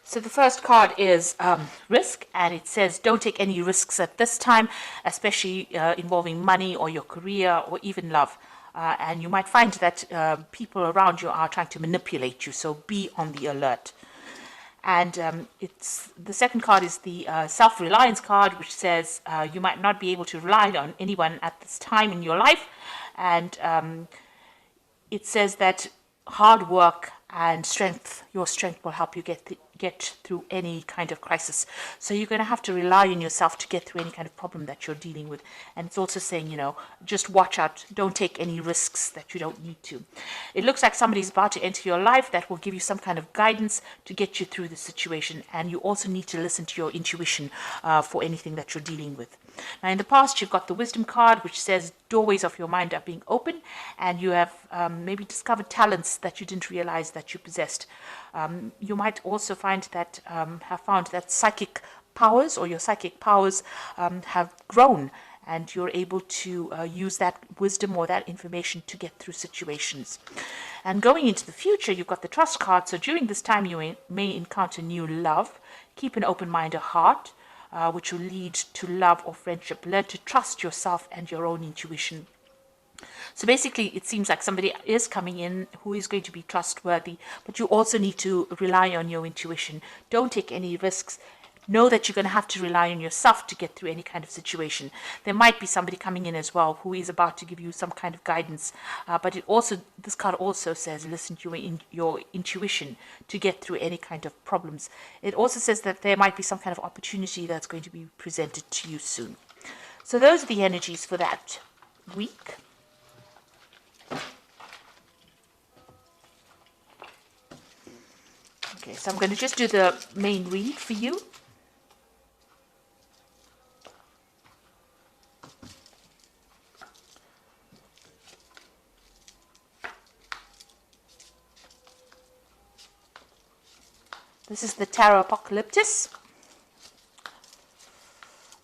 So the first card is risk, and it says don't take any risks at this time, especially involving money or your career or even love. And you might find that people around you are trying to manipulate you, so be on the alert. And it's the second card is the self-reliance card, which says you might not be able to rely on anyone at this time in your life, and it says that hard work and your strength will help you get through any kind of crisis. So you're going to have to rely on yourself to get through any kind of problem that you're dealing with. And it's also saying, just watch out. Don't take any risks that you don't need to. It looks like somebody's about to enter your life that will give you some kind of guidance to get you through the situation. And you also need to listen to your intuition for anything that you're dealing with. Now, in the past, you've got the wisdom card, which says doorways of your mind are being open, and you have maybe discovered talents that you didn't realize that you possessed. You might also find that have found that psychic powers or your psychic powers have grown, and you're able to use that wisdom or that information to get through situations. And going into the future, you've got the trust card. So during this time, you may encounter new love. Keep an open mind or heart, which will lead to love or friendship. Learn to trust yourself and your own intuition. So basically, it seems like somebody is coming in who is going to be trustworthy, but you also need to rely on your intuition. Don't take any risks. Know that you're going to have to rely on yourself to get through any kind of situation. There might be somebody coming in as well who is about to give you some kind of guidance, but this card also says listen to your intuition to get through any kind of problems. It also says that there might be some kind of opportunity that's going to be presented to you soon. So those are the energies for that week. Okay, so I'm going to just do the main read for you. This is the Tarot Apocalyptus.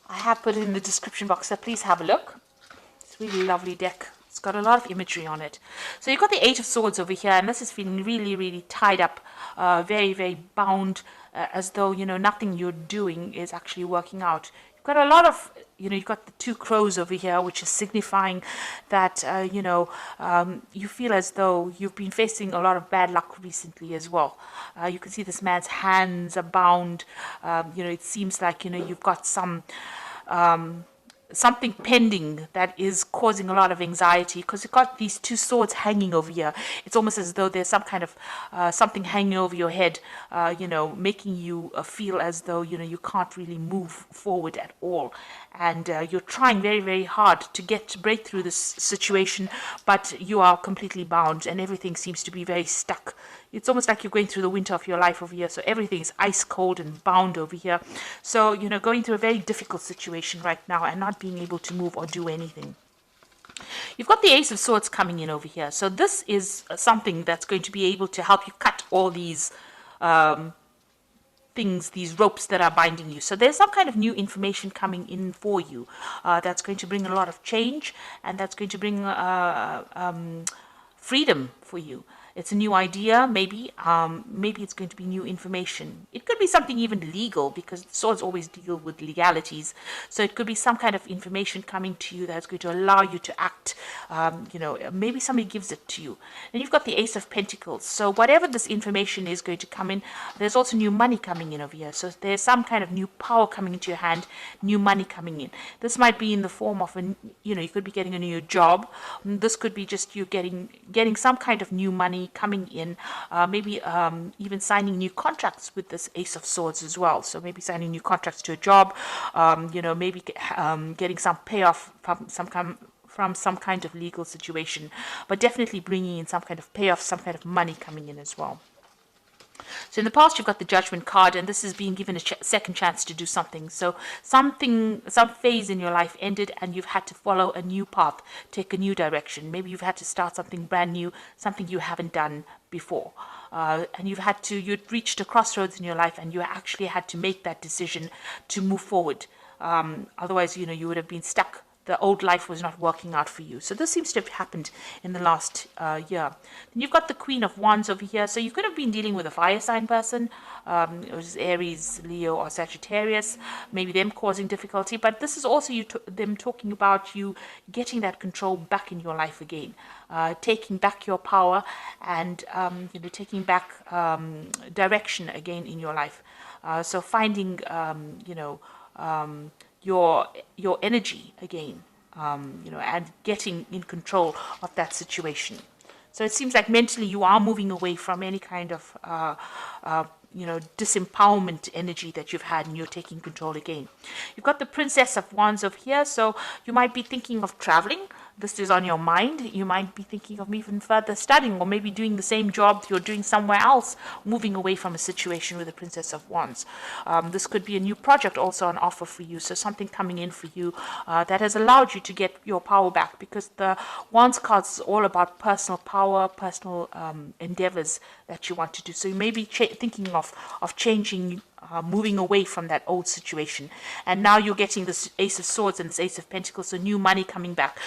I have put it in the description box, so please have a look. It's a really lovely deck. It's got a lot of imagery on it. So you've got the Eight of Swords over here, and this is feeling really, really tied up, very, very bound, as though, nothing you're doing is actually working out. You've got a lot of, you've got the two crows over here, which is signifying that, you feel as though you've been facing a lot of bad luck recently as well. You can see this man's hands are bound. It seems like, you've got something pending that is causing a lot of anxiety, because you've got these two swords hanging over here. It's almost as though there's some kind of something hanging over your head, making you feel as though, you can't really move forward at all. And you're trying very, very hard to break through this situation, but you are completely bound and everything seems to be very stuck. It's almost like you're going through the winter of your life over here. So everything is ice cold and bound over here. So, going through a very difficult situation right now and not being able to move or do anything. You've got the Ace of Swords coming in over here. So this is something that's going to be able to help you cut all these things, these ropes that are binding you. So there's some kind of new information coming in for you that's going to bring a lot of change, and that's going to bring freedom for you. It's a new idea, maybe it's going to be new information. It could be something even legal, because swords always deal with legalities. So it could be some kind of information coming to you that's going to allow you to act. Maybe somebody gives it to you. And you've got the Ace of Pentacles. So whatever this information is going to come in, there's also new money coming in over here. So there's some kind of new power coming into your hand, new money coming in. This might be in the form of you could be getting a new job. This could be just you getting some kind of new money coming in, maybe even signing new contracts with this Ace of Swords as well. So maybe signing new contracts to a job, maybe getting some payoff from some kind of legal situation, but definitely bringing in some kind of payoff, some kind of money coming in as well. So in the past, you've got the Judgment card, and this is being given a second chance to do something. So some phase in your life ended, and you've had to follow a new path, take a new direction. Maybe you've had to start something brand new, something you haven't done before. And you'd reached a crossroads in your life, and you actually had to make that decision to move forward. Otherwise, you would have been stuck the old life was not working out for you. So this seems to have happened in the last year. Then you've got the Queen of Wands over here. So you could have been dealing with a fire sign person, it was Aries, Leo, or Sagittarius, maybe them causing difficulty. But this is also them talking about you getting that control back in your life again, taking back your power and taking back direction again in your life. So finding your energy again, and getting in control of that situation. So it seems like mentally you are moving away from any kind of disempowerment energy that you've had, and you're taking control again. You've got the Princess of Wands over here, so you might be thinking of traveling. This is on your mind. You might be thinking of even further studying, or maybe doing the same job you're doing somewhere else, moving away from a situation with the Princess of Wands. This could be a new project also on offer for you, so something coming in for you that has allowed you to get your power back, because the Wands card is all about personal power, personal endeavors that you want to do. So you may be thinking of changing, moving away from that old situation, and now you're getting this Ace of Swords and this Ace of Pentacles, so new money coming back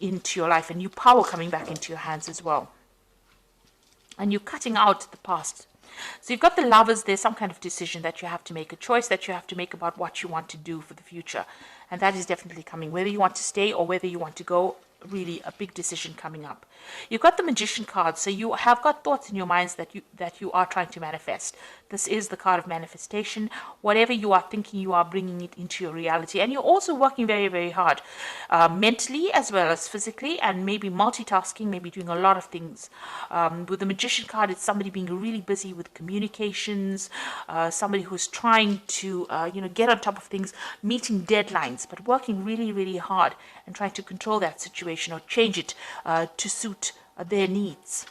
into your life, and new power coming back into your hands as well, and you're cutting out the past. So you've got the Lovers. There's some kind of decision that you have to make, a choice that you have to make about what you want to do for the future, and that is definitely coming, whether you want to stay or whether you want to go. Really a big decision coming up. You've got the Magician card, so you have got thoughts in your minds that you are trying to manifest. This is the card of manifestation. Whatever you are thinking, you are bringing it into your reality, and you're also working very, very hard, mentally as well as physically, and maybe multitasking, maybe doing a lot of things. With the Magician card, it's somebody being really busy with communications, somebody who's trying to get on top of things, meeting deadlines, but working really, really hard and trying to control that situation or change it to suit their needs.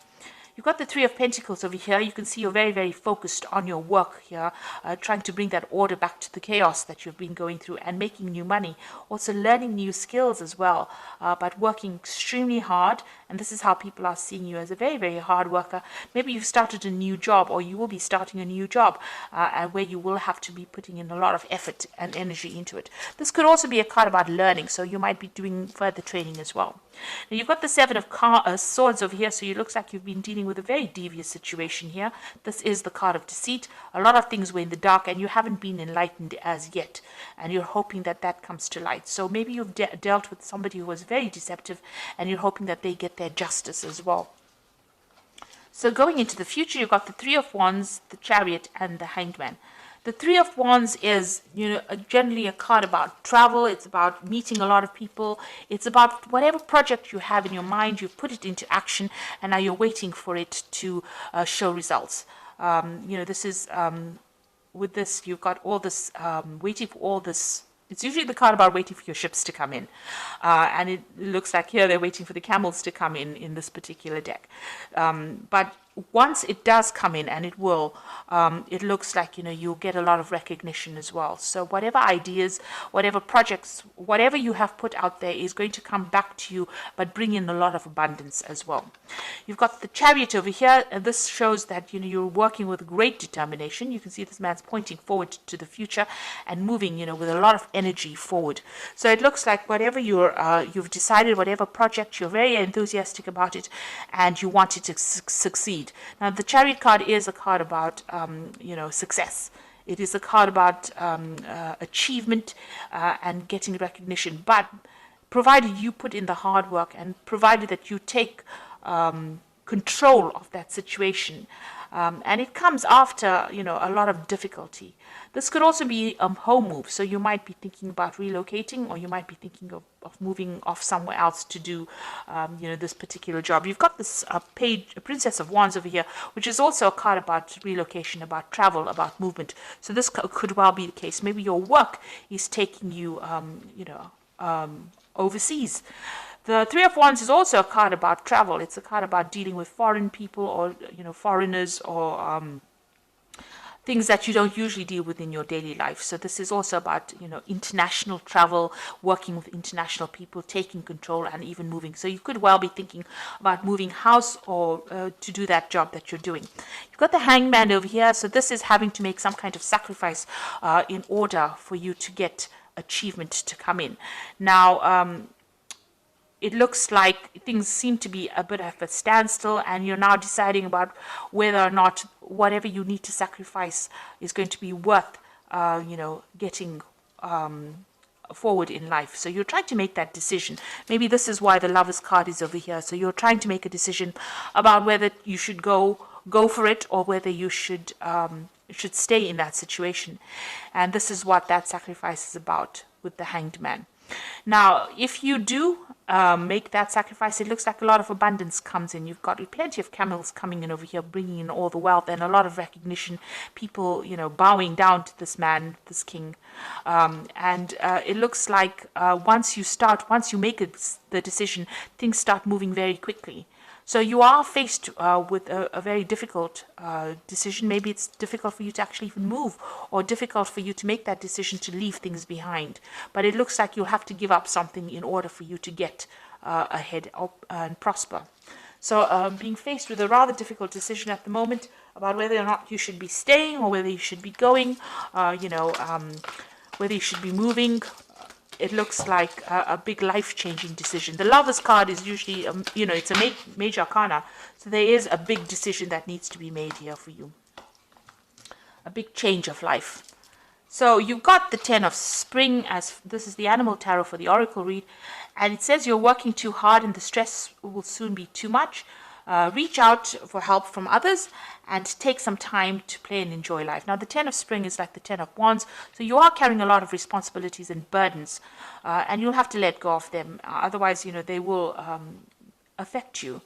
You've got the Three of Pentacles over here. You can see you're very, very focused on your work here, trying to bring that order back to the chaos that you've been going through, and making new money, also learning new skills as well, but working extremely hard. And this is how people are seeing you, as a very, very hard worker. Maybe you've started a new job, or you will be starting a new job, where you will have to be putting in a lot of effort and energy into it. This could also be a card about learning, so you might be doing further training as well. Now you've got the Seven of Swords over here, so it looks like you've been dealing with a very devious situation here. This is the card of deceit. A lot of things were in the dark, and you haven't been enlightened as yet, and you're hoping that that comes to light. So maybe you've dealt with somebody who was very deceptive, and you're hoping that they get their justice as well. So going into the future, you've got the Three of Wands, the Chariot, and the Hanged Man. The Three of Wands is, generally a card about travel. It's about meeting a lot of people. It's about whatever project you have in your mind, you've put it into action, and now you're waiting for it to show results. This is, with this, you've got all this, waiting for all this. It's usually the card about waiting for your ships to come in. And it looks like here they're waiting for the camels to come in this particular deck. But once it does come in, and it will, it looks like, you'll get a lot of recognition as well. So whatever ideas, whatever projects, whatever you have put out there is going to come back to you, but bring in a lot of abundance as well. You've got the Chariot over here, and this shows that, you're working with great determination. You can see this man's pointing forward to the future and moving, with a lot of energy forward. So it looks like whatever you've decided, whatever project, you're very enthusiastic about it, and you want it to succeed. Now, the Chariot card is a card about, success. It is a card about achievement and getting recognition. But provided you put in the hard work, and provided that you take control of that situation, and it comes after, a lot of difficulty. This could also be a home move. So you might be thinking about relocating, or you might be thinking of moving off somewhere else to do, this particular job. You've got this Princess of Wands over here, which is also a card about relocation, about travel, about movement. So this could well be the case. Maybe your work is taking you, overseas. The Three of Wands is also a card about travel. It's a card about dealing with foreign people, or, foreigners, or things that you don't usually deal with in your daily life. So this is also about, international travel, working with international people, taking control, and even moving. So you could well be thinking about moving house, or to do that job that you're doing. You've got the Hanged Man over here. So this is having to make some kind of sacrifice in order for you to get achievement to come in. Now, it looks like things seem to be a bit of a standstill, and you're now deciding about whether or not whatever you need to sacrifice is going to be worth, getting forward in life. So you're trying to make that decision. Maybe this is why the Lovers card is over here. So you're trying to make a decision about whether you should go for it, or whether you should stay in that situation. And this is what that sacrifice is about with the Hanged Man. Now, if you do make that sacrifice, it looks like a lot of abundance comes in. You've got plenty of camels coming in over here, bringing in all the wealth and a lot of recognition. People, bowing down to this man, this king. And it looks like once you make the decision, things start moving very quickly. So you are faced with a very difficult decision. Maybe it's difficult for you to actually even move, or difficult for you to make that decision to leave things behind. But it looks like you'll have to give up something in order for you to get ahead and prosper. So being faced with a rather difficult decision at the moment about whether or not you should be staying, or whether you should be going, whether you should be moving. It looks like a big life-changing decision. The Lovers card is usually, it's a major arcana. So there is a big decision that needs to be made here for you. A big change of life. So you've got the 10 of Spring, as this is the Animal Tarot for the Oracle read. And it says you're working too hard and the stress will soon be too much. Reach out for help from others and take some time to play and enjoy life. Now, the 10 of Spring is like the 10 of Wands, so you are carrying a lot of responsibilities and burdens, and you'll have to let go of them. Otherwise, they will affect you.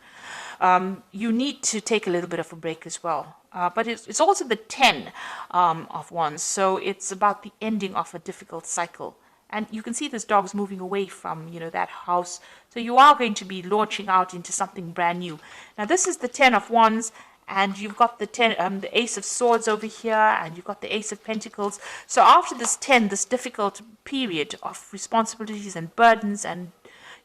You need to take a little bit of a break as well. But it's also the 10 of Wands, so it's about the ending of a difficult cycle. And you can see this dog's moving away from, that house. So you are going to be launching out into something brand new. Now, this is the 10 of Wands, and you've got the Ace of Swords over here, and you've got the Ace of Pentacles. So after this 10, this difficult period of responsibilities and burdens and,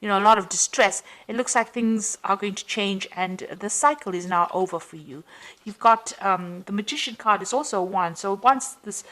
a lot of distress, it looks like things are going to change, and the cycle is now over for you. You've got the Magician card is also a 1. So once this...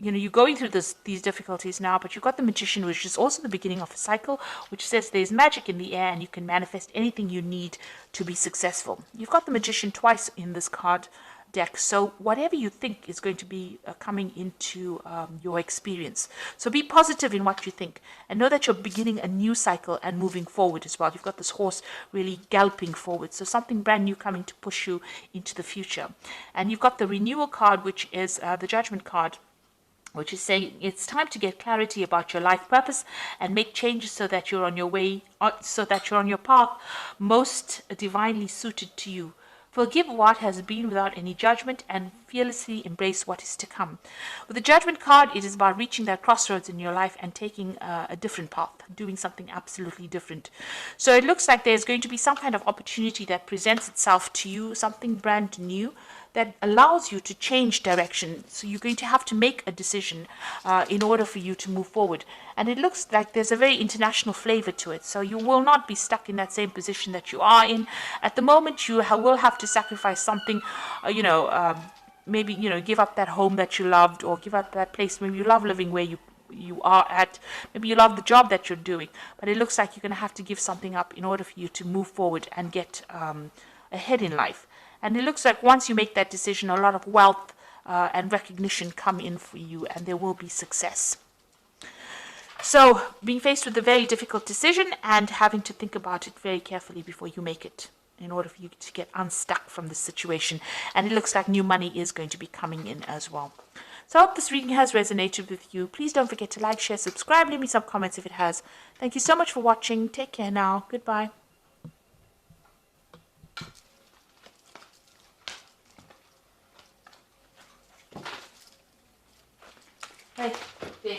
you're going through these difficulties now, but you've got the Magician, which is also the beginning of a cycle, which says there's magic in the air and you can manifest anything you need to be successful. You've got the Magician twice in this card deck, so whatever you think is going to be coming into your experience. So be positive in what you think, and know that you're beginning a new cycle and moving forward as well. You've got this horse really galloping forward, so something brand new coming to push you into the future. And you've got the Renewal card, which is the Judgment card, which is saying it's time to get clarity about your life purpose and make changes so that you're on your way, so that you're on your path most divinely suited to you. Forgive what has been without any judgment and fearlessly embrace what is to come. With the Judgment card, it is about reaching that crossroads in your life and taking a different path, doing something absolutely different. So it looks like there's going to be some kind of opportunity that presents itself to you, something brand new that allows you to change direction. So you're going to have to make a decision in order for you to move forward. And it looks like there's a very international flavor to it. So you will not be stuck in that same position that you are in. At the moment, you will have to sacrifice something, maybe, give up that home that you loved, or give up that place. Maybe you love living where you are at. Maybe you love the job that you're doing. But it looks like you're going to have to give something up in order for you to move forward and get ahead in life. And it looks like once you make that decision, a lot of wealth and recognition come in for you, and there will be success. So being faced with a very difficult decision and having to think about it very carefully before you make it, in order for you to get unstuck from this situation. And it looks like new money is going to be coming in as well. So I hope this reading has resonated with you. Please don't forget to like, share, subscribe, leave me some comments if it has. Thank you so much for watching. Take care now. Goodbye. Hey, there.